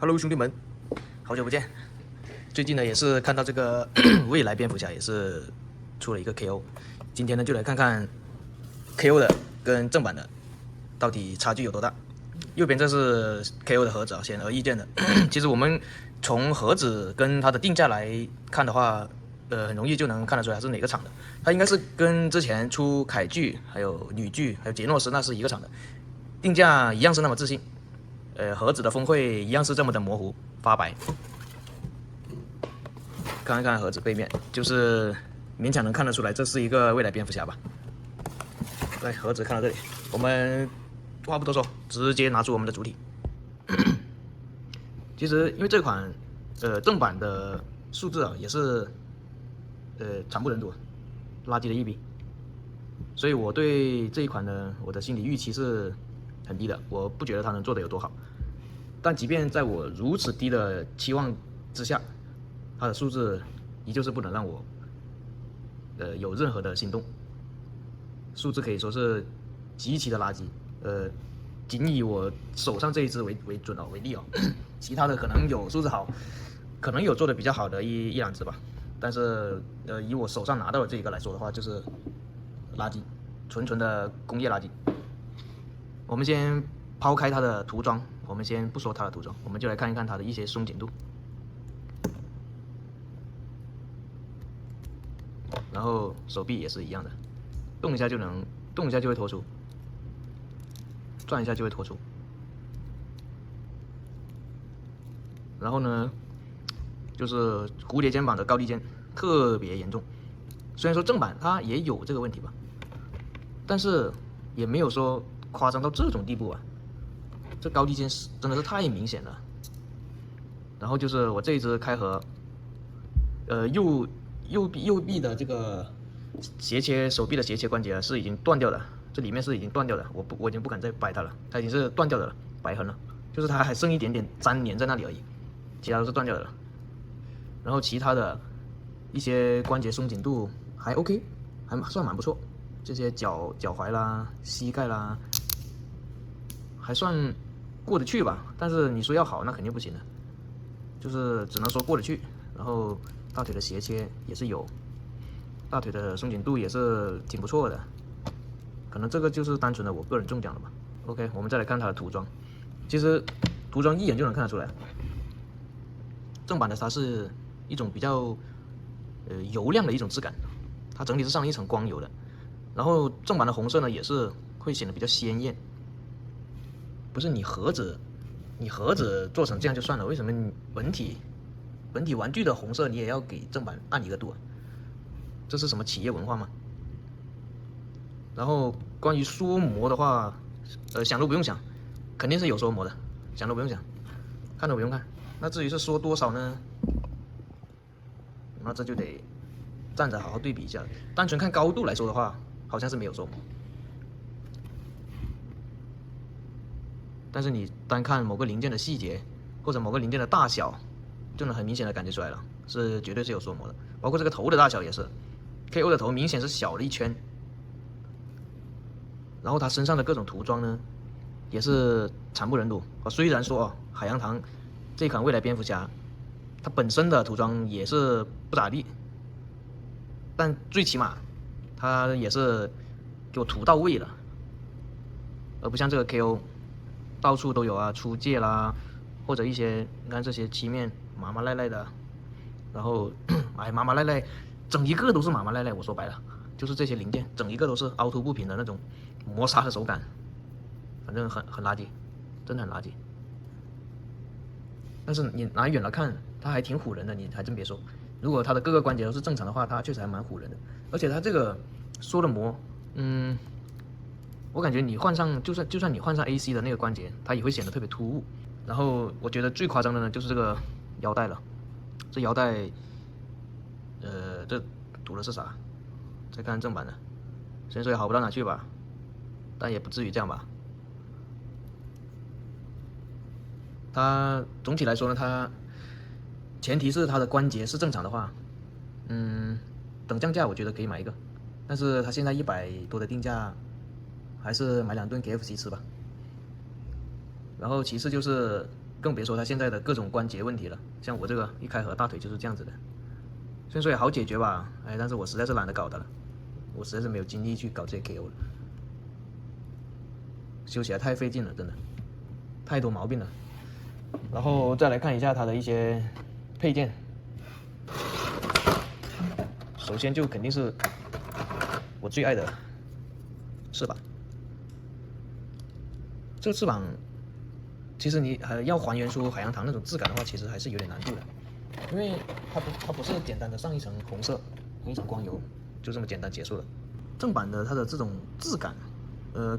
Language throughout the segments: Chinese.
Hello，兄弟们，好久不见。最近呢，也是看到这个未来蝙蝠侠也是出了一个 KO， 今天呢就来看看 KO 的跟正版的到底差距有多大。右边这是 KO 的盒子啊，显而易见的。其实我们从盒子跟它的定价来看的话，很容易就能看得出来它是哪个厂的。它应该是跟之前出凯剧、还有女剧、还有杰诺斯那是一个厂的，定价一样是那么自信。盒子的峰会一样是这么的模糊发白。看一看盒子背面，就是勉强能看得出来这是一个未来蝙蝠侠吧。来，盒子看到这里，我们话不多说，直接拿出我们的主体。其实因为这款正版的数字啊也是惨不忍睹，垃圾的一笔，所以我对这一款呢我的心理预期是很低的，我不觉得它能做得有多好。但即便在我如此低的期望之下，它的数字依旧是不能让我有任何的心动。数字可以说是极其的垃圾。仅以我手上这一只为准为例哦，其他的可能有数字好，可能有做的比较好的一两只吧，但是以我手上拿到的这一个来说的话，就是垃圾，纯纯的工业垃圾。我们先抛开它的涂装，我们先不说它的涂装，我们就来看一看它的一些松紧度。然后手臂也是一样的，动一下就会脱出，转一下就会脱出。然后呢，就是蝴蝶肩膀的高低肩特别严重。虽然说正版它也有这个问题吧，但是也没有说夸张到这种地步啊。这高低肩真的是太明显了。然后就是我这一只开合，右臂的这个斜切手臂的斜切关节是已经断掉的，这里面是已经断掉的，我已经不敢再掰它了，它已经是断掉的了，白痕了，就是它还剩一点点粘连在那里而已，其他都是断掉的了。然后其他的一些关节松紧度还 OK， 还算蛮不错，这些脚踝啦、膝盖啦，还算过得去吧。但是你说要好，那肯定不行的，就是只能说过得去。然后大腿的斜切也是有，大腿的松紧度也是挺不错的，可能这个就是单纯的我个人中奖了吧。OK， 我们再来看它的涂装，其实涂装一眼就能看得出来，正版的它是一种比较油亮的一种质感，它整体是上了一层光油的。然后正版的红色呢也是会显得比较鲜艳。不是你盒子做成这样就算了，为什么你本体玩具的红色你也要给正版按一个度啊？这是什么企业文化吗？然后关于缩模的话，想都不用想，肯定是有缩模的，想都不用想，看都不用看。那至于是缩多少呢？那这就得站着好好对比一下。单纯看高度来说的话，好像是没有缩模。但是你单看某个零件的细节，或者某个零件的大小，就能很明显的感觉出来了，是绝对是有缩模的。包括这个头的大小也是 ，KO 的头明显是小了一圈。然后它身上的各种涂装呢，也是惨不忍睹。虽然说海洋堂这款未来蝙蝠侠，它本身的涂装也是不咋地，但最起码它也是给我涂到位了，而不像这个 KO。到处都有啊，出界啦，或者一些你看这些漆面麻麻赖赖的，然后麻麻赖赖，整一个都是麻麻赖赖。我说白了，就是这些零件整一个都是凹凸不平的那种摩擦的手感，反正很垃圾，真的很垃圾。但是你拿远了看，它还挺唬人的，你还真别说。如果它的各个关节都是正常的话，它确实还蛮唬人的。而且它这个缩的膜，我感觉你换上就算你换上 AC 的那个关节，它也会显得特别突兀。然后我觉得最夸张的呢，就是这个腰带了。这腰带，这涂的是啥？再看正版的，虽然说也好不到哪去吧，但也不至于这样吧。它总体来说呢，它前提是它的关节是正常的话，等降价我觉得可以买一个，但是它现在100多的定价。还是买2顿 KFC 吃吧。然后其次就是更别说它现在的各种关节问题了。像我这个一开合大腿就是这样子的，虽然说也好解决吧，哎，但是我实在是懒得搞它了，我实在是没有精力去搞这些 KO 了，修起来太费劲了，真的，太多毛病了。然后再来看一下它的一些配件，首先就肯定是我最爱的翅膀。这个翅膀，其实你还要还原出海洋堂那种质感的话，其实还是有点难度的，因为它不是简单的上一层红色和一层光油就这么简单结束了。正版的它的这种质感，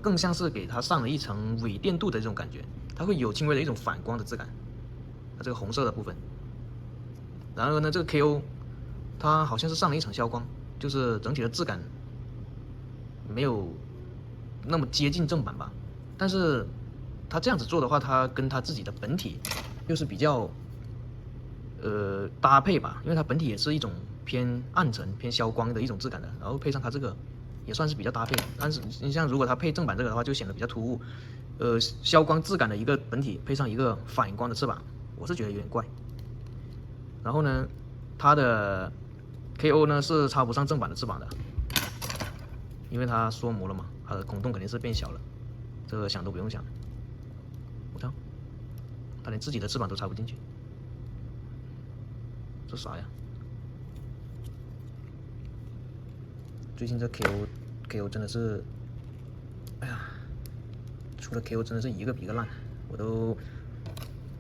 更像是给它上了一层伪电镀的这种感觉，它会有轻微的一种反光的质感。它这个红色的部分，然而呢，这个 KO 它好像是上了一层消光，就是整体的质感没有那么接近正版吧。但是它这样子做的话，它跟它自己的本体又是比较搭配吧，因为它本体也是一种偏暗沉、偏消光的一种质感的，然后配上它这个也算是比较搭配。但是你像如果它配正版这个的话，就显得比较突兀。消光质感的一个本体配上一个反光的翅膀，我是觉得有点怪。然后呢，它的 KO 呢是插不上正版的翅膀的，因为它缩模了嘛，它的孔洞肯定是变小了，这个想都不用想。我操，它连自己的翅膀都插不进去，这啥呀？最近这 KO 真的是，哎呀，出了 KO 真的是一个比一个烂，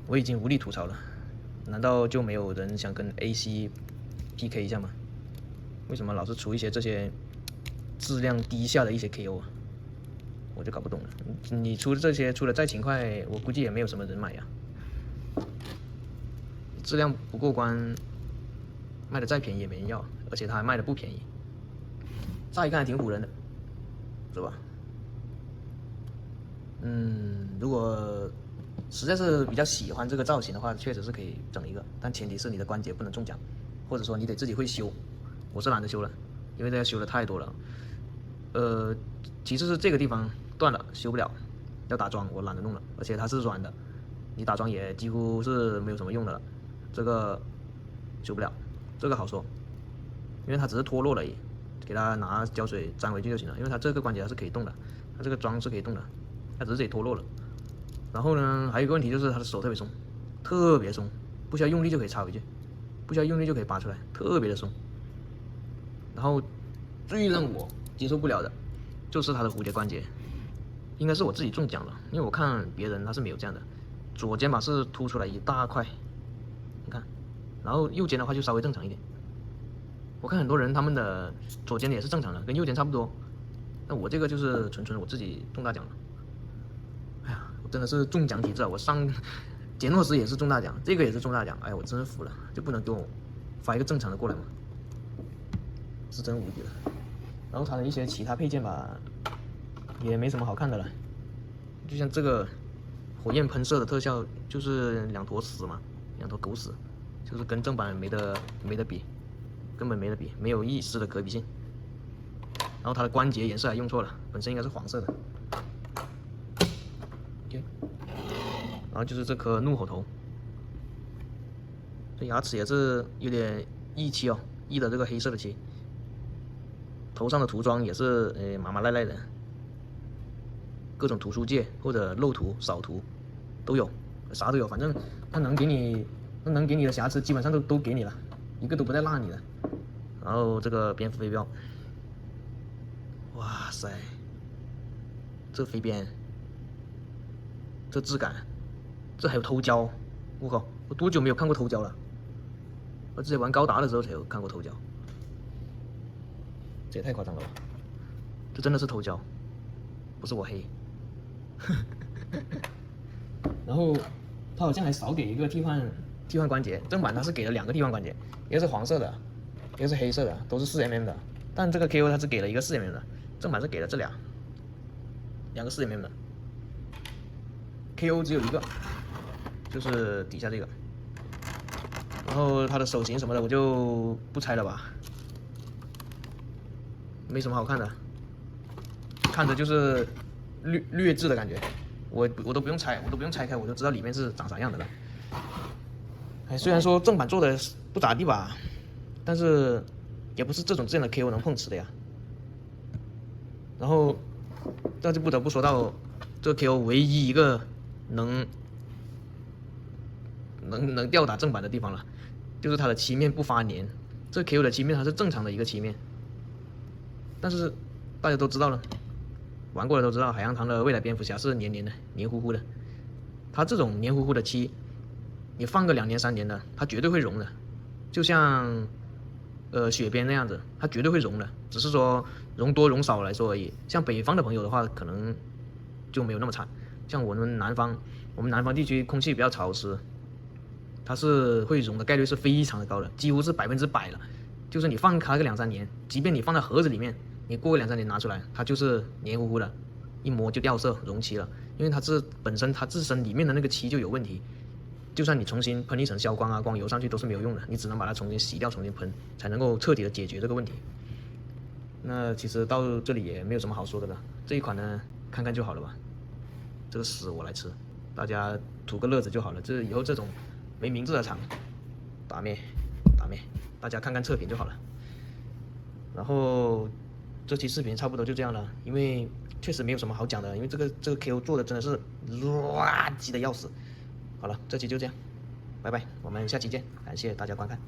我已经无力吐槽了。难道就没有人想跟 AC PK 一下吗？为什么老是出一些这些质量低下的一些 KO 啊？我就搞不懂了。你出这些出的再勤快，我估计也没有什么人买呀。质量不过关，卖的再便宜也没人要，而且它还卖的不便宜。乍一看还挺唬人的，是吧？如果实在是比较喜欢这个造型的话，确实是可以整一个，但前提是你的关节不能中奖，或者说你得自己会修。我是懒得修了，因为这个修的太多了。其次是这个地方断了，修不了，要打桩，我懒得弄了，而且它是软的，你打桩也几乎是没有什么用的了。这个修不了，这个好说，因为它只是脱落了而已，给它拿胶水粘回去就行了。因为它这个关节它是可以动的，它这个桩是可以动的，它只是这里脱落了。然后呢，还有一个问题就是它的手特别松，特别松，不需要用力就可以插回去，不需要用力就可以拔出来，特别的松。然后最让我接受不了的就是它的蝴蝶关节，应该是我自己中奖了，因为我看别人他是没有这样的，左肩膀是凸出来一大块，你看，然后右肩的话就稍微正常一点。我看很多人他们的左肩也是正常的，跟右肩差不多，那我这个就是纯纯我自己中大奖了。哎呀，我真的是中奖体质啊！我上杰诺斯也是中大奖，这个也是中大奖，哎呀，我真是服了，就不能给我发一个正常的过来吗？是真无敌了。然后它的一些其他配件吧，也没什么好看的了，就像这个火焰喷射的特效，就是两坨屎嘛，两坨狗屎，就是跟正版没得比，根本没得比，没有一丝的可比性。然后它的关节颜色还用错了，本身应该是黄色的。然后就是这颗怒吼头，这牙齿也是有点异漆哦，异的这个黑色的漆。头上的涂装也是麻麻赖赖的，各种涂书界或者漏涂、少涂都有，啥都有，反正它能给你的瑕疵基本上都给你了，一个都不带落你的。然后这个蝙蝠飞镖，哇塞，这飞边，这质感。这还有头胶，我靠！我多久没有看过头胶了？我之前玩高达的时候才有看过头胶，这也太夸张了吧！这真的是头胶，不是我黑。然后它好像还少给一个替换关节，正版它是给了2个替换关节，一个是黄色的，一个是黑色的，都是4mm 的。但这个 KO 它只给了一个4mm 的，正版是给了这2个4mm 的 ，KO 只有一个。就是底下这个，然后它的手型什么的我就不拆了吧，没什么好看的，看着就是劣质的感觉，我都不用拆，开，我就知道里面是长啥样的了。哎，虽然说正版做的不咋地吧，但是也不是这样的 KO 能碰瓷的呀。然后，这就不得不说到这个 KO 唯一一个能吊打正版的地方了，就是它的漆面不发黏。这 KO 的漆面它是正常的一个漆面，但是大家都知道了，玩过的都知道，海洋堂的未来蝙蝠侠是黏黏的、黏糊糊的。它这种黏糊糊的漆，你放个2年3年的，它绝对会融的，就像雪边那样子，它绝对会融的，只是说融多融少来说而已。像北方的朋友的话，可能就没有那么惨。像我们南方地区空气比较潮湿，它是会融的概率是非常的高的，几乎是100%了。就是你放它个2、3年，即便你放在盒子里面，你过个2、3年拿出来，它就是黏糊糊的，一摸就掉色溶漆了。因为它本身它自身里面的那个漆就有问题，就算你重新喷一层消光啊、光油上去都是没有用的，你只能把它重新洗掉、重新喷，才能够彻底的解决这个问题。那其实到这里也没有什么好说的了，这一款呢，看看就好了吧。这个屎我来吃，大家图个乐子就好了。这以后这种没名字的厂，打灭，大家看看测评就好了。然后这期视频差不多就这样了，因为确实没有什么好讲的，因为这个 KO 做的真的是垃圾的要死。好了，这期就这样，拜拜，我们下期见，感谢大家观看。